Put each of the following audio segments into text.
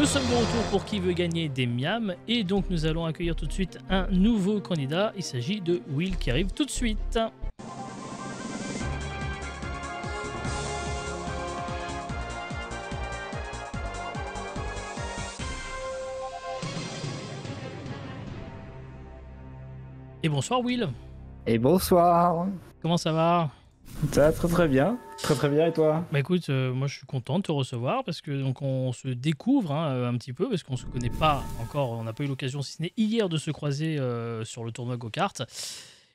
Nous sommes de retour pour Qui veut gagner des miams et donc nous allons accueillir tout de suite un nouveau candidat. Il s'agit de Will qui arrive tout de suite. Et bonsoir Will. Et bonsoir. Comment ça va? Ça va très très bien. Très très bien et toi? Bah écoute, moi je suis content de te recevoir parce que donc on se découvre un petit peu parce qu'on se connaît pas encore, on n'a pas eu l'occasion si ce n'est hier de se croiser sur le tournoi Go-Kart.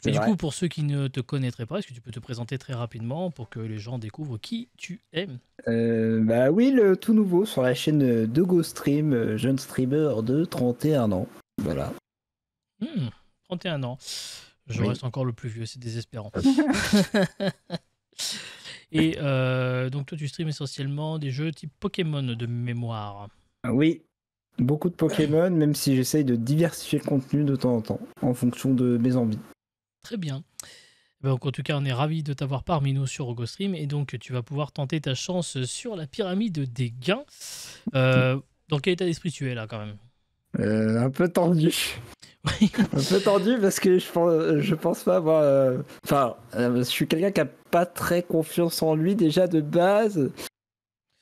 Et du coup pour ceux qui ne te connaîtraient pas, est-ce que tu peux te présenter très rapidement pour que les gens découvrent qui tu es? Bah oui, le tout nouveau sur la chaîne de GoStream, jeune streamer de 31 ans. Voilà. 31 ans. Je reste encore le plus vieux, c'est désespérant. Et donc toi tu streams essentiellement des jeux type Pokémon de mémoire. Oui, beaucoup de Pokémon, même si j'essaye de diversifier le contenu de temps en temps, en fonction de mes envies. Très bien. Donc en tout cas on est ravis de t'avoir parmi nous sur GoStream et donc tu vas pouvoir tenter ta chance sur la pyramide des gains. Dans quel état d'esprit tu es là quand même? Un peu tendu. Un peu tendu parce que je pense pas avoir... je suis quelqu'un qui a pas très confiance en lui déjà de base.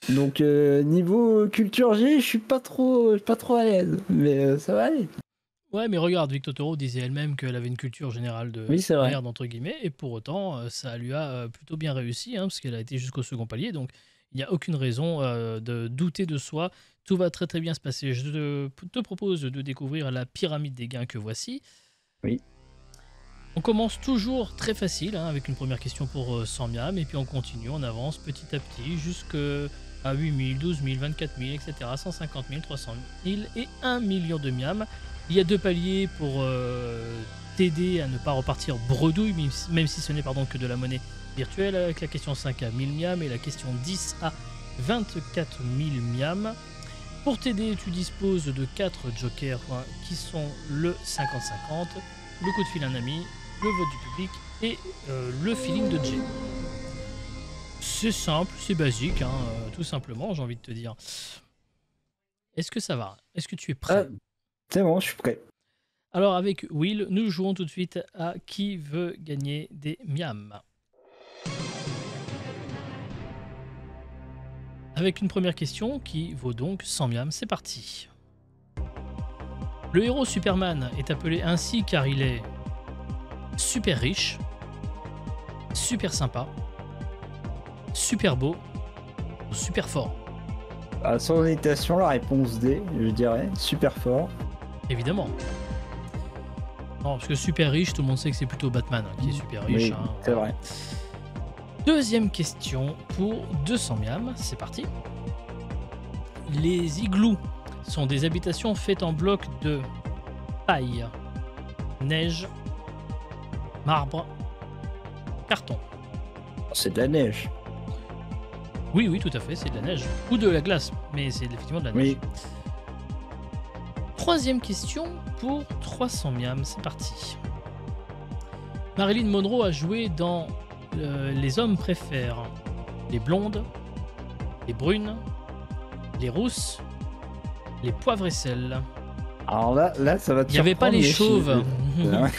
Donc niveau culture G, je suis pas trop à l'aise. Mais ça va aller. Ouais, mais regarde, Victor Toro disait elle-même qu'elle avait une culture générale de merde, entre guillemets, et pour autant, ça lui a plutôt bien réussi, parce qu'elle a été jusqu'au second palier, donc il n'y a aucune raison de douter de soi. Tout va très très bien se passer. Je te propose de découvrir la pyramide des gains que voici. Oui. On commence toujours très facile, avec une première question pour 100 miams, et puis on continue, on avance petit à petit jusqu'à 8 000, 12 000, 24 000, etc., 150 000, 300 000 et 1 million de miams. Il y a 2 paliers pour t'aider à ne pas repartir bredouille, même si ce n'est que de la monnaie virtuelle, avec la question 5 à 1000 miams et la question 10 à 24 000 miams. Pour t'aider, tu disposes de 4 jokers qui sont le 50-50, le coup de fil à un ami, le vote du public et le feeling de Jay. C'est simple, c'est basique, tout simplement, j'ai envie de te dire. Est-ce que ça va? Est-ce que tu es prêt? C'est bon, je suis prêt. Alors avec Will, nous jouons tout de suite à Qui veut gagner des miams. Avec une première question qui vaut donc 100 miams, c'est parti. Le héros Superman est appelé ainsi car il est super riche, super sympa, super beau ou super fort. Sans hésitation, la réponse D, je dirais, super fort. Évidemment. Non, parce que super riche, tout le monde sait que c'est plutôt Batman qui est super riche. Oui, c'est vrai. Deuxième question pour 200 miams, c'est parti. Les igloos sont des habitations faites en blocs de paille, neige, marbre, carton. C'est de la neige. Oui, oui, tout à fait, c'est de la neige. Ou de la glace, mais c'est effectivement de la neige. Oui. Troisième question pour 300 miams, c'est parti. Marilyn Monroe a joué dans Les hommes préfèrent les blondes, les brunes, les rousses, les poivres et sel. Alors là ça va te surprendre. Il n'y avait pas les chauves.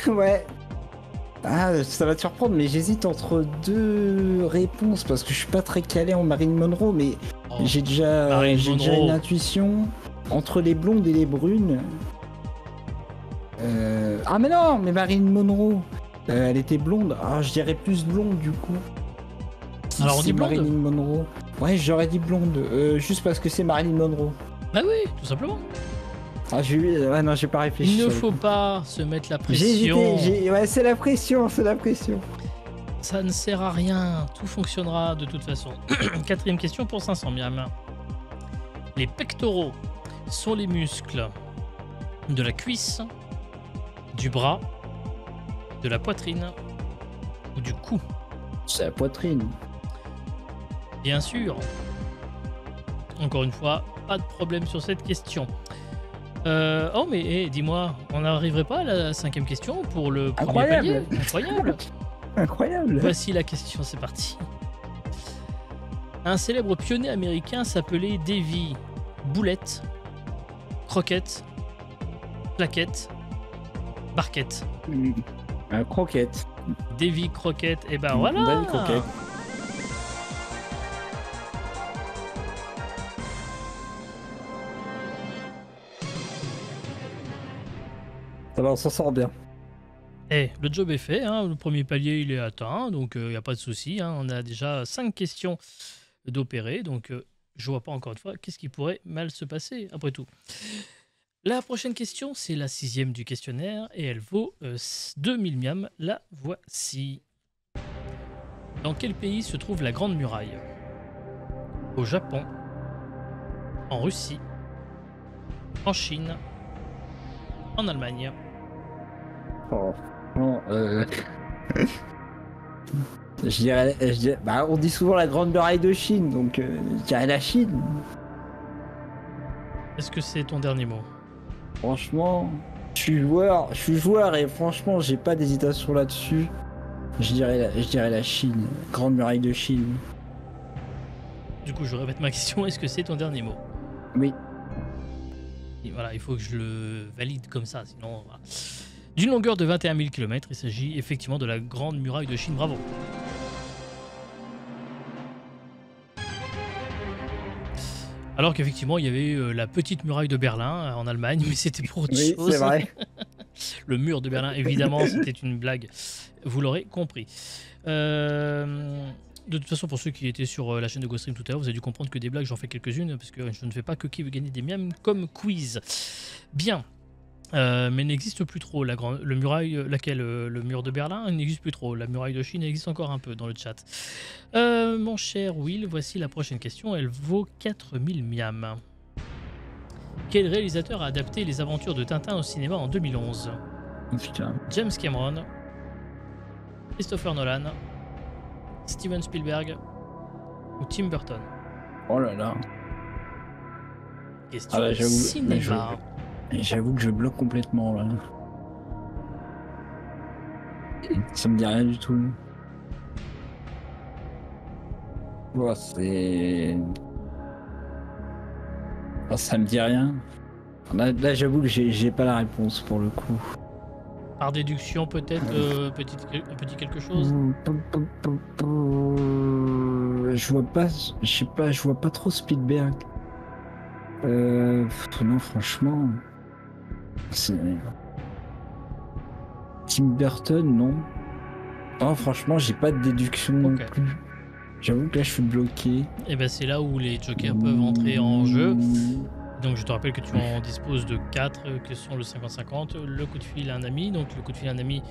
Ouais. Ça va te surprendre, mais j'hésite entre 2 réponses parce que je suis pas très calé en Marilyn Monroe, mais j'ai déjà une intuition entre les blondes et les brunes. Mais non, mais Marilyn Monroe, elle était blonde. Je dirais plus blonde du coup. Alors on dit blonde. Marilyn Monroe. Ouais, j'aurais dit blonde, juste parce que c'est Marilyn Monroe. Bah oui, tout simplement. Non, j'ai pas réfléchi. Il ne faut pas se mettre la pression. J'ai hésité, ouais, c'est la pression. Ça ne sert à rien, tout fonctionnera de toute façon. Quatrième question pour 500 miams. Les pectoraux sont les muscles de la cuisse, du bras, de la poitrine ou du cou? C'est la poitrine. Bien sûr. Encore une fois, pas de problème sur cette question. Dis-moi, on n'arriverait pas à la 5e question pour le premier palier? Incroyable. Incroyable. Voici la question, c'est parti. Un célèbre pionnier américain s'appelait Davy Boulette, Croquette, plaquette, barquette. Un croquette. Davy Croquette, et ben voilà. Davy Croquette. Ça va, on s'en sort bien. Eh, le job est fait, hein, le premier palier il est atteint, donc il n'y a pas de souci. Hein, on a déjà 5 questions d'opérer, donc je vois pas encore une fois qu'est-ce qui pourrait mal se passer après tout. La prochaine question, c'est la 6e du questionnaire et elle vaut 2000 miams. La voici. Dans quel pays se trouve la Grande Muraille? Au Japon, en Russie, en Chine, en Allemagne. Oh, non, je dirais, bah, on dit souvent la Grande Muraille de Chine, donc je dirais la Chine. Est-ce que c'est ton dernier mot? Franchement, je suis joueur et franchement, j'ai pas d'hésitation là-dessus. Je dirais la Chine, Grande Muraille de Chine. Du coup, je répète ma question. Est-ce que c'est ton dernier mot? Oui. Et voilà, il faut que je le valide comme ça, sinon... Voilà. D'une longueur de 21 000 km, il s'agit effectivement de la Grande Muraille de Chine. Bravo. Alors qu'effectivement, il y avait la petite muraille de Berlin en Allemagne, mais c'était pour autre chose. Oui, c'est vrai. Le mur de Berlin, évidemment, c'était une blague. Vous l'aurez compris. De toute façon, pour ceux qui étaient sur la chaîne de GoStream tout à l'heure, vous avez dû comprendre que des blagues, j'en fais quelques-unes, parce que je ne fais pas que qui veut gagner des miams comme quiz. Bien. Mais n'existe plus trop le mur de Berlin n'existe plus trop. La muraille de Chine existe encore un peu dans le chat. Mon cher Will, voici la prochaine question. Elle vaut 4000 miams. Quel réalisateur a adapté les aventures de Tintin au cinéma en 2011? Putain. James Cameron, Christopher Nolan, Steven Spielberg ou Tim Burton? Oh là là. Question cinéma. J'avoue que je bloque complètement là. Ça me dit rien du tout. Oh, c'est... Oh, ça me dit rien. Là j'avoue que j'ai pas la réponse pour le coup. Par déduction peut-être, petit quelque chose? Je vois pas, je sais pas, je vois pas trop Spielberg. Non franchement... Tim Burton, non. Oh, franchement, j'ai pas de déduction non plus. J'avoue que là, je suis bloqué. Et ben c'est là où les jokers peuvent entrer en jeu. Donc, je te rappelle que tu en disposes de 4 qui sont le 50-50. Le coup de fil à un ami. Donc, le coup de fil à un ami,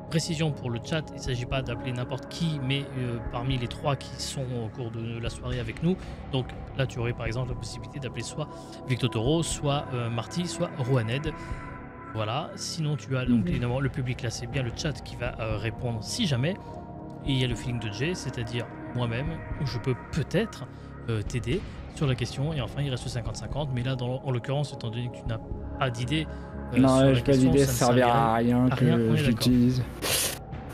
précision pour le chat, il ne s'agit pas d'appeler n'importe qui, mais parmi les 3 qui sont au cours de la soirée avec nous. Donc, là, tu aurais par exemple la possibilité d'appeler soit Victor Toro, soit Marty, soit Rouaned. Voilà, sinon tu as donc évidemment le public là, c'est bien le chat qui va répondre si jamais. Et il y a le feeling de Jay, c'est-à-dire moi-même, où je peux peut-être t'aider sur la question. Et enfin, il reste 50-50, mais là, en l'occurrence, étant donné que tu n'as pas d'idée non, j'ai pas d'idée, ça servira à rien que je l'utilise.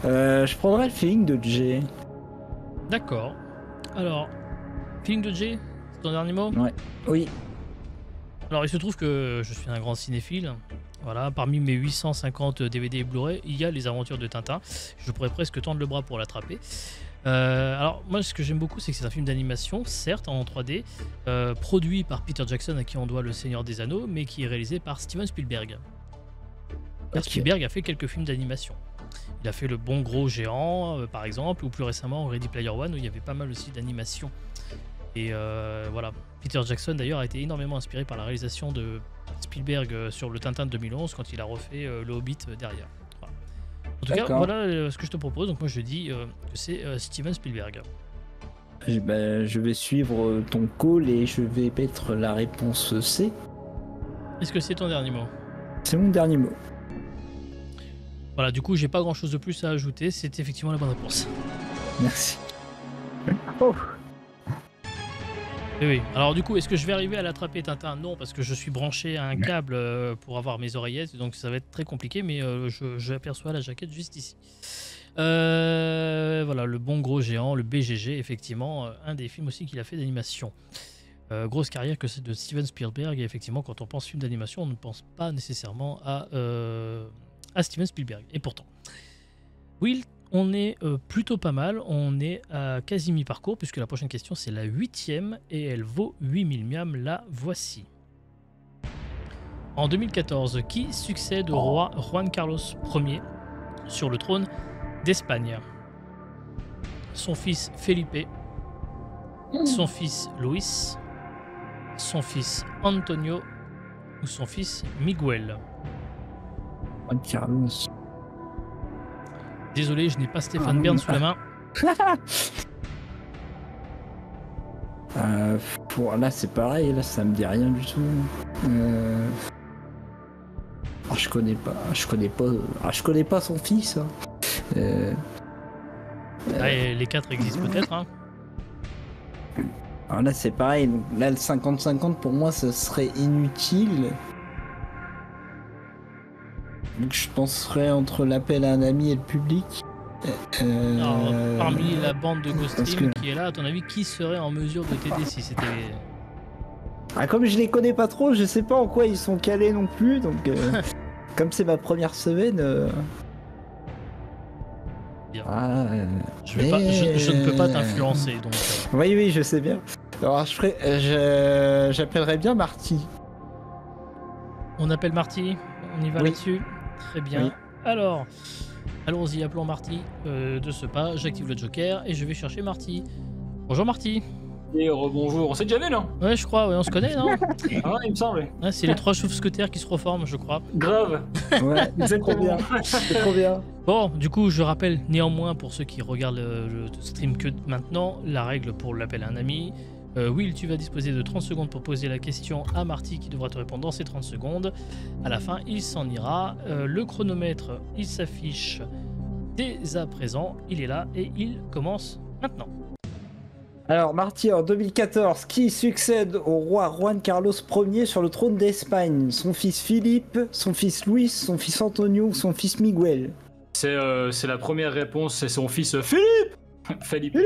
Je prendrai le feeling de Jay. D'accord. Alors, feeling de Jay, c'est ton dernier mot? Ouais. Oui. Alors, il se trouve que je suis un grand cinéphile. Voilà, parmi mes 850 DVD et Blu-ray, il y a les aventures de Tintin. Je pourrais presque tendre le bras pour l'attraper. Alors, moi, ce que j'aime beaucoup, c'est que c'est un film d'animation, certes, en 3D, produit par Peter Jackson, à qui on doit Le Seigneur des Anneaux, mais qui est réalisé par Steven Spielberg. Okay. Spielberg a fait quelques films d'animation. Il a fait Le Bon Gros Géant, par exemple, ou plus récemment Ready Player One, où il y avait pas mal aussi d'animation. Et voilà, Peter Jackson d'ailleurs a été énormément inspiré par la réalisation de Spielberg sur le Tintin de 2011 quand il a refait le Hobbit derrière. Voilà. En tout cas, voilà ce que je te propose. Donc moi je dis que c'est Steven Spielberg. Je vais suivre ton call et je vais mettre la réponse C. Est-ce que c'est ton dernier mot? C'est mon dernier mot. Voilà, du coup j'ai pas grand chose de plus à ajouter. C'est effectivement la bonne réponse. Merci. Oh. Oui. Alors du coup, est-ce que je vais arriver à l'attraper Tintin? Non, parce que je suis branché à un câble pour avoir mes oreillettes, donc ça va être très compliqué, mais j'aperçois la jaquette juste ici. Voilà, Le Bon Gros Géant, le BGG, effectivement, un des films aussi qu'il a fait d'animation. Grosse carrière que celle de Steven Spielberg. Et effectivement, quand on pense film d'animation, on ne pense pas nécessairement à Steven Spielberg. Et pourtant, Will, on est plutôt pas mal. On est à quasi mi-parcours, puisque la prochaine question, c'est la 8e et elle vaut 8000 miams. La voici. En 2014, qui succède au roi Juan Carlos Ier sur le trône d'Espagne? Son fils Felipe, son fils Luis, son fils Antonio ou son fils Miguel? Juan Carlos. Désolé, je n'ai pas Stéphane Bern sous la main. Là c'est pareil, là ça me dit rien du tout. Je connais pas son fils. Hein. Les 4 existent peut-être. Hein. Alors là c'est pareil, donc là le 50-50 pour moi ce serait inutile. Donc je penserais entre l'appel à un ami et le public. Alors, parmi la bande de Ghost Team qui est là, à ton avis, qui serait en mesure de t'aider si c'était... Comme je les connais pas trop, je sais pas en quoi ils sont calés non plus, donc comme c'est ma première semaine... Je ne peux pas t'influencer, donc... Oui, je sais bien. Alors j'appellerais bien Marty. On appelle Marty, on y va là-dessus. Très bien. Oui. Alors, allons-y, appelons Marty de ce pas. J'active le Joker et je vais chercher Marty. Bonjour Marty. Et rebonjour, on s'est déjà vu là? Ouais, je crois, on se connaît, non? Ah, il me semble. Ouais, c'est les 3 chauves-scouters qui se reforment, je crois. Grave. Ouais, c'est trop bien. C'est trop bien. Bon, du coup, je rappelle néanmoins pour ceux qui regardent le stream que maintenant, la règle pour l'appel à un ami. Will, tu vas disposer de 30 secondes pour poser la question à Marty qui devra te répondre dans ces 30 secondes. À la fin, il s'en ira. Le chronomètre, il s'affiche dès à présent. Il est là et il commence maintenant. Alors, Marty, en 2014, qui succède au roi Juan Carlos Ier sur le trône d'Espagne? Son fils Philippe, son fils Luis, son fils Antonio ou son fils Miguel? C'est la première réponse, c'est son fils Philippe. Philippe.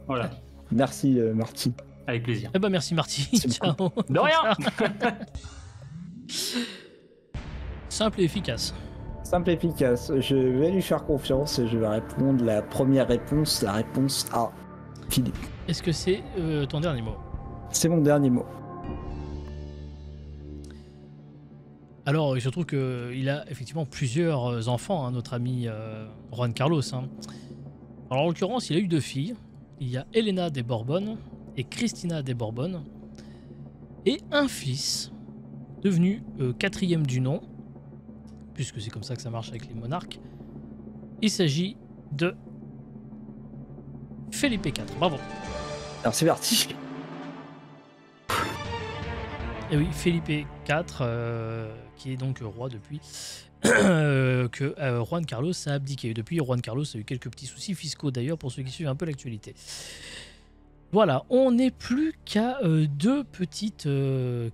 Voilà. Merci Marty. Avec plaisir. Eh ben merci Marty. Ciao. De rien. Simple et efficace. Simple et efficace. Je vais lui faire confiance et je vais répondre la première réponse, la réponse A. Philippe. Est-ce que c'est ton dernier mot? C'est mon dernier mot. Alors, il se trouve qu'il a effectivement plusieurs enfants, hein, notre ami Juan Carlos. Hein. Alors, en l'occurrence, il a eu 2 filles. Il y a Elena de Borbón et Cristina de Borbón. Et un fils, devenu 4e du nom, puisque c'est comme ça que ça marche avec les monarques. Il s'agit de Felipe IV. Bravo. Alors, c'est parti. Et oui, Felipe IV, qui est donc roi depuis que Juan Carlos a abdiqué. Depuis, Juan Carlos a eu quelques petits soucis fiscaux d'ailleurs, pour ceux qui suivent un peu l'actualité. Voilà, on n'est plus qu'à 2 petites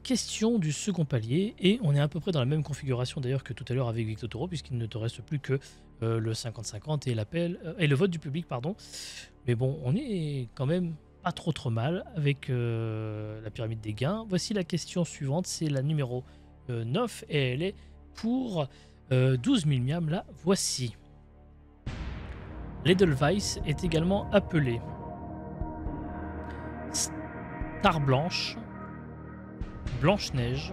questions du second palier, et on est à peu près dans la même configuration d'ailleurs que tout à l'heure avec Victor Toro, puisqu'il ne te reste plus que le 50-50 et l'appel et le vote du public, pardon. Mais bon, on est quand même pas trop mal avec la pyramide des gains. Voici la question suivante, c'est la numéro 9 et elle est pour 12 000 miams. La voici. L'Edelweiss est également appelée Star Blanche, Blanche-Neige,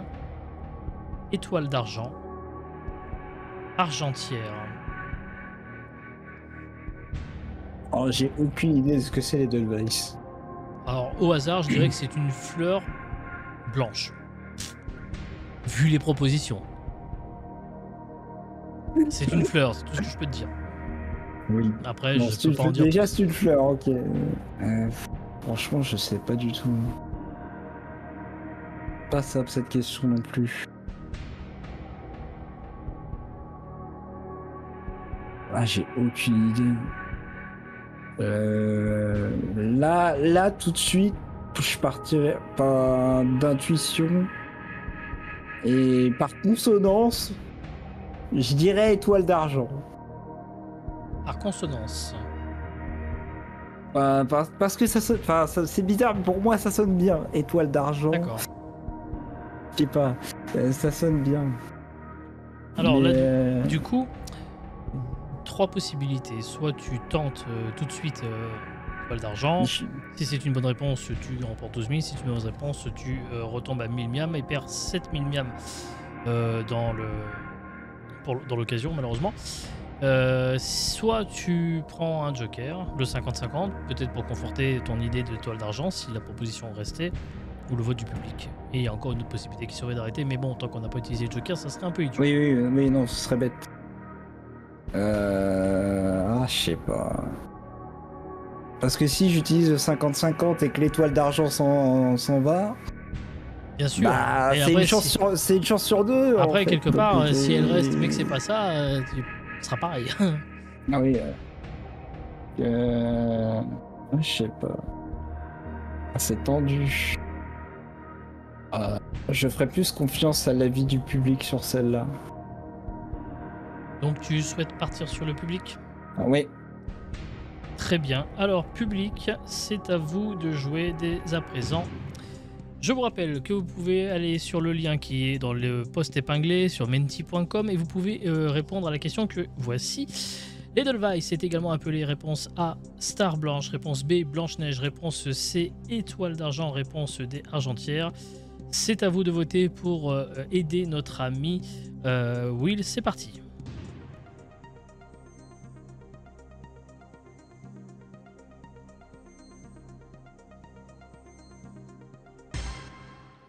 Étoile d'Argent, Argentière. Oh, j'ai aucune idée de ce que c'est l'Edelweiss. Alors, au hasard, je dirais que c'est une fleur blanche. Vu les propositions. C'est une fleur, c'est tout ce que je peux te dire. Oui. Après, non, je peux pas en dire. Déjà, c'est une fleur, ok. Franchement, je sais pas du tout. Pas ça, cette question non plus. Ah, j'ai aucune idée. Là, tout de suite, je partirais par d'intuition et par consonance, je dirais étoile d'argent. Par consonance. Parce que ça sonne. Enfin, c'est bizarre, mais pour moi, ça sonne bien. Étoile d'argent. D'accord. Je sais pas. Ça sonne bien. Alors Mais, là, du coup, 3 possibilités. Soit tu tentes tout de suite étoile d'argent. je- Si c'est une bonne réponse, tu remportes 12 000. Si c'est une mauvaise réponse, tu retombes à 1000 miams et perds 7000 miams dans l'occasion, malheureusement. Soit tu prends un joker, le 50-50, peut-être pour conforter ton idée de toile d'argent si la proposition restait, ou le vote du public. Et il y a encore une autre possibilité qui serait d'arrêter, mais bon, tant qu'on n'a pas utilisé le joker, ça serait un peu idiot. Oui, mais non, ce serait bête. Je sais pas. Parce que si j'utilise le 50-50 et que l'étoile d'argent s'en va, Bien sûr. bah, Et c'est après, une chance sur deux. en après fait. quelque part, Donc, si elle reste, mais que c'est pas ça, ce sera pareil. Ah oui. Je sais pas. C'est tendu. Je ferais plus confiance à l'avis du public sur celle-là. Donc tu souhaites partir sur le public ? Ah oui. Très bien. Alors, public, c'est à vous de jouer dès à présent. Je vous rappelle que vous pouvez aller sur le lien qui est dans le post épinglé sur menti.com et vous pouvez répondre à la question que voici. L'Edelweiss est également appelé réponse A, Star Blanche, réponse B, Blanche-Neige, réponse C, Étoile d'Argent, réponse D, Argentière. C'est à vous de voter pour aider notre ami Will. C'est parti.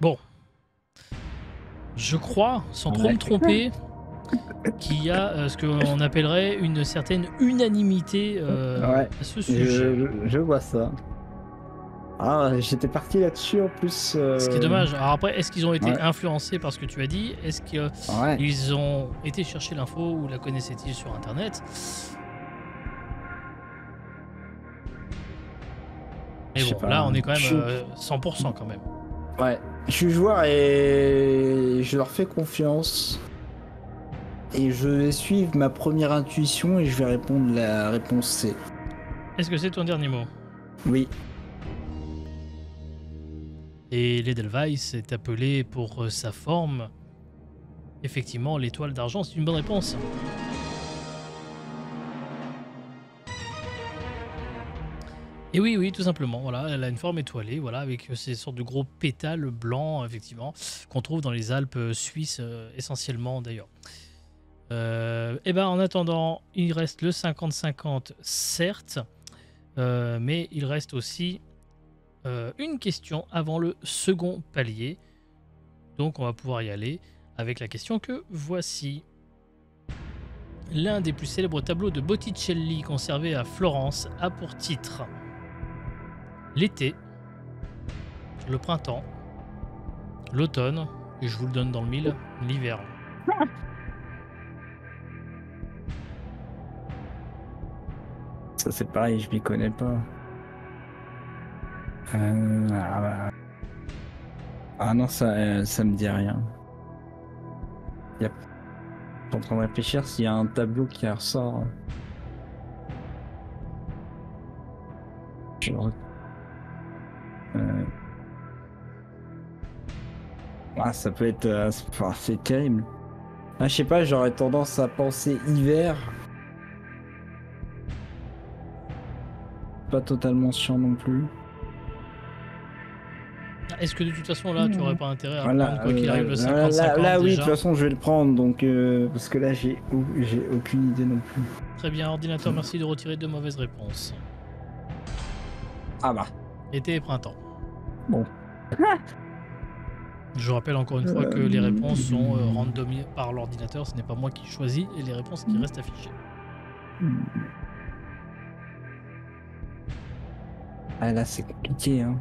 Bon, je crois, sans trop me tromper, qu'il y a ce qu'on appellerait une certaine unanimité Ouais, à ce sujet. je vois ça. Ah, j'étais parti là-dessus en plus. Ce qui est dommage. Alors après, est-ce qu'ils ont été Ouais. influencés par ce que tu as dit? Est-ce qu'ils Ouais. ont été chercher l'info ou la connaissaient-ils sur Internet? Mais Je sais bon, pas. là, on est quand Je- même 100% quand même. Ouais. Je suis joueur et je leur fais confiance. Et je vais suivre ma première intuition et je vais répondre la réponse C. Est-ce que c'est ton dernier mot? Oui. Et l'Edelweiss est appelé pour sa forme. Effectivement, l'étoile d'argent, c'est une bonne réponse. Et oui, oui, tout simplement. Voilà, elle a une forme étoilée, voilà, avec ces sortes de gros pétales blancs, effectivement, qu'on trouve dans les Alpes suisses, essentiellement d'ailleurs. Et ben, en attendant, il reste le 50-50, certes, mais il reste aussi une question avant le second palier. Donc, on va pouvoir y aller avec la question que voici. L'un des plus célèbres tableaux de Botticelli conservé à Florence a pour titre l'été, le printemps, l'automne, et je vous le donne dans le mille, l'hiver. Ça c'est pareil, je m'y connais pas. Ah non, ça me dit rien. Je suis en train de réfléchir s'il y a un tableau qui ressort. Ça peut être... c'est terrible. Je sais pas, j'aurais tendance à penser hiver. Pas totalement sûr non plus. Est-ce que de toute façon là tu aurais pas intérêt à Voilà, prendre quoi qu'il arrive le là, 50-50 là, oui, de déjà? toute façon je vais le prendre donc parce que là j'ai aucune idée non plus. Très bien, ordinateur, merci de retirer deux mauvaises réponses. Ah bah. Été et printemps. Bon. Je vous rappelle encore une fois que les réponses sont randomisées par l'ordinateur, ce n'est pas moi qui choisis et les réponses qui restent affichées. Ah là c'est compliqué hein.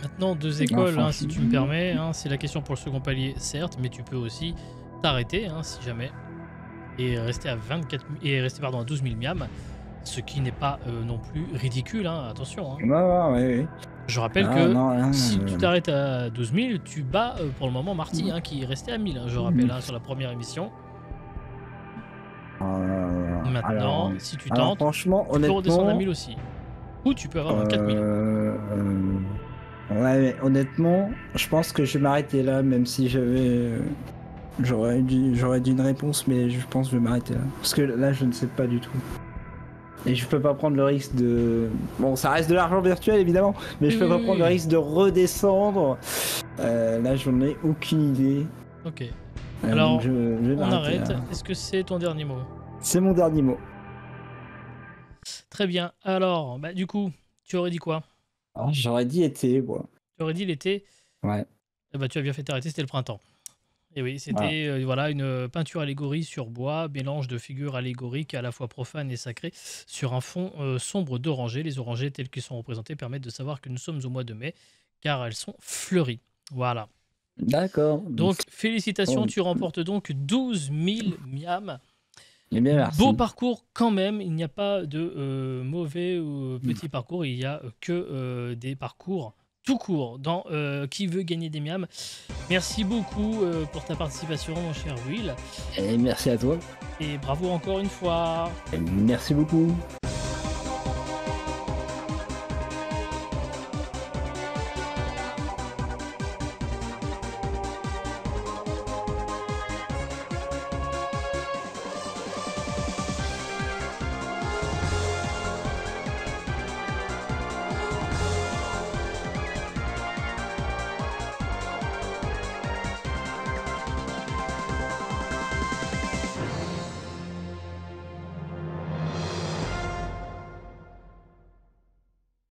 Maintenant, deux écoles, hein, si tu me permets. Hein, c'est la question pour le second palier, certes, mais tu peux aussi t'arrêter, hein, si jamais, et rester à 12 000 miams, ce qui n'est pas non plus ridicule, hein, attention. Hein. Ouais. Je rappelle si tu t'arrêtes à 12 000, tu bats pour le moment Marty, hein, qui est resté à 1000, hein, je rappelle, hein, sur la première émission. Maintenant, si tu alors, tentes, franchement, tu peux redescendre à honnêtement, 1000 aussi. Ou tu peux avoir un 4000. Ouais, mais honnêtement, je pense que je vais m'arrêter là, même si j'aurais dû une réponse, mais je pense que je vais m'arrêter là. Parce que là, je ne sais pas du tout. Et je peux pas prendre le risque de... Bon, ça reste de l'argent virtuel, évidemment, mais je peux pas prendre le risque de redescendre. Là, j'en ai aucune idée. Ok. Donc Alors, je vais on m'arrêter arrête. là. Est-ce que c'est ton dernier mot? C'est mon dernier mot. Très bien. Alors, du coup, tu aurais dit quoi? Alors, j'aurais dit été, moi. Tu aurais dit l'été? Ouais. Tu as bien fait t'arrêter, c'était le printemps. Et oui, c'était une peinture allégorie sur bois, mélange de figures allégoriques à la fois profanes et sacrées, sur un fond sombre d'orangers. Les orangers tels qu'ils sont représentés permettent de savoir que nous sommes au mois de mai, car elles sont fleuries. Voilà. D'accord. Donc, félicitations, Oh. tu remportes donc 12 000 miams. Eh bien, merci. Beau parcours quand même, il n'y a pas de mauvais ou petit parcours, il n'y a que des parcours tout court dans Qui veut gagner des miams. Merci beaucoup pour ta participation, mon cher Will. Et merci à toi. Et bravo encore une fois. Et merci beaucoup.